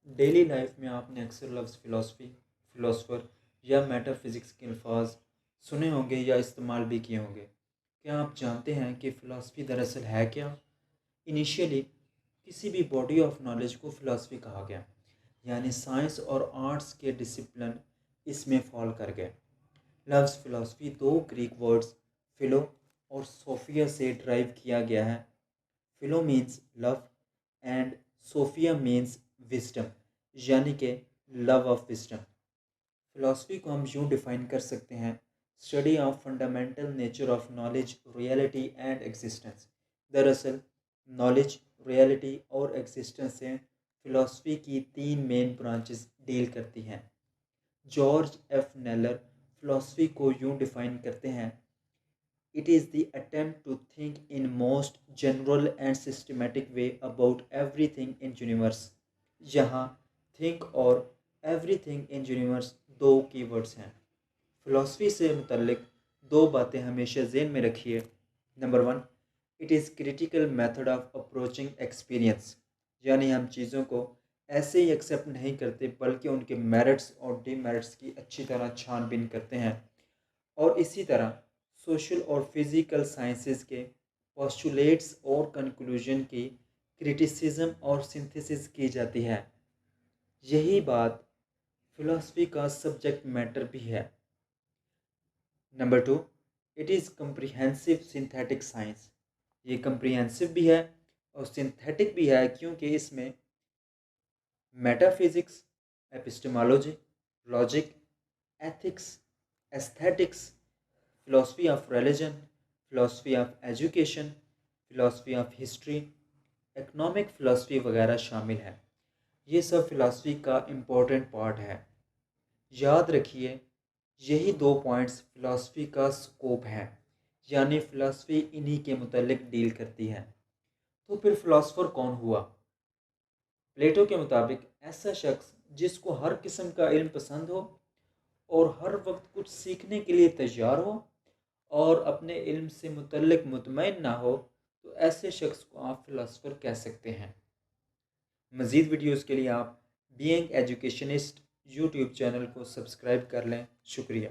Daily life में आपने अक्सर लफ्ज़ फ़िलासफ़ी, फ़िलासफ़र या मेटाफ़िज़िक्स के अल्फ़ाज़ सुने होंगे या इस्तेमाल भी किए होंगे। क्या आप जानते हैं कि फ़िलासफ़ी दरअसल है क्या? इनिशियली किसी भी बॉडी ऑफ नॉलेज को फ़िलासफ़ी कहा गया, यानी साइंस और आर्ट्स के डिसिप्लिन इसमें फ़ॉल कर गए। लफ्ज़ फ़िलासफ़ी दो ग्रीक वर्ड्स फ़िलो और सोफ़िया से ड्राइव किया गया है। Philo means love and sophia means wisdom, यानी कि लव ऑफ विज़डम। फ़िलासफ़ी को हम यूँ डिफ़ाइन कर सकते हैं: study of fundamental nature of knowledge, reality and existence. दरअसल नॉलेज, रियलिटी और एग्जिस्टेंस से फ़िलासफ़ी की तीन मेन ब्रांचेस डील करती हैं। जॉर्ज एफ नेलर फ़िलासफ़ी को यूँ डिफ़ाइन करते हैं: it is the attempt to think in most general and systematic way about everything in universe। यहाँ think और everything in universe दो कीवर्ड्स हैं। फिलॉसफी से मुतल्लिक दो बातें हमेशा ज़हन में रखिए। Number one, it is critical method of approaching experience, यानी हम चीज़ों को ऐसे ही एक्सेप्ट नहीं करते बल्कि उनके मेरिट्स और डीमेरिट्स की अच्छी तरह छानबीन करते हैं। और इसी तरह सोशल और फिज़िकल साइंसेज के पोस्टुलेट्स और कंक्लूजन की क्रिटिसिज्म और सिंथेसिस की जाती है। यही बात फिलॉसफी का सब्जेक्ट मैटर भी है। Number two, it is comprehensive synthetic science. ये कंप्रिहेंसिव भी है और सिंथेटिक भी है, क्योंकि इसमें metaphysics, epistemology, logic, ethics, aesthetics, philosophy of religion, philosophy of education, philosophy of history, economic philosophy वगैरह शामिल है। ये सब फिलॉसफी का इम्पोर्टेंट पार्ट है। याद रखिए, यही दो पॉइंट्स फिलॉसफी का स्कोप है, यानी फिलॉसफी इन्हीं के मुतल्लिक डील करती है। तो फिर फिलॉसफर कौन हुआ? प्लेटो के मुताबिक ऐसा शख्स जिसको हर किस्म का इल्म पसंद हो और हर वक्त कुछ सीखने के लिए तैयार हो और अपने इल्म से मुतल्लिक मुतमईन ना हो, तो ऐसे शख्स को आप फ़िलासफ़र कह सकते हैं। मज़ीद वीडियोज़ के लिए आप बीइंग एजुकेशनिस्ट यूट्यूब चैनल को सब्सक्राइब कर लें। शुक्रिया।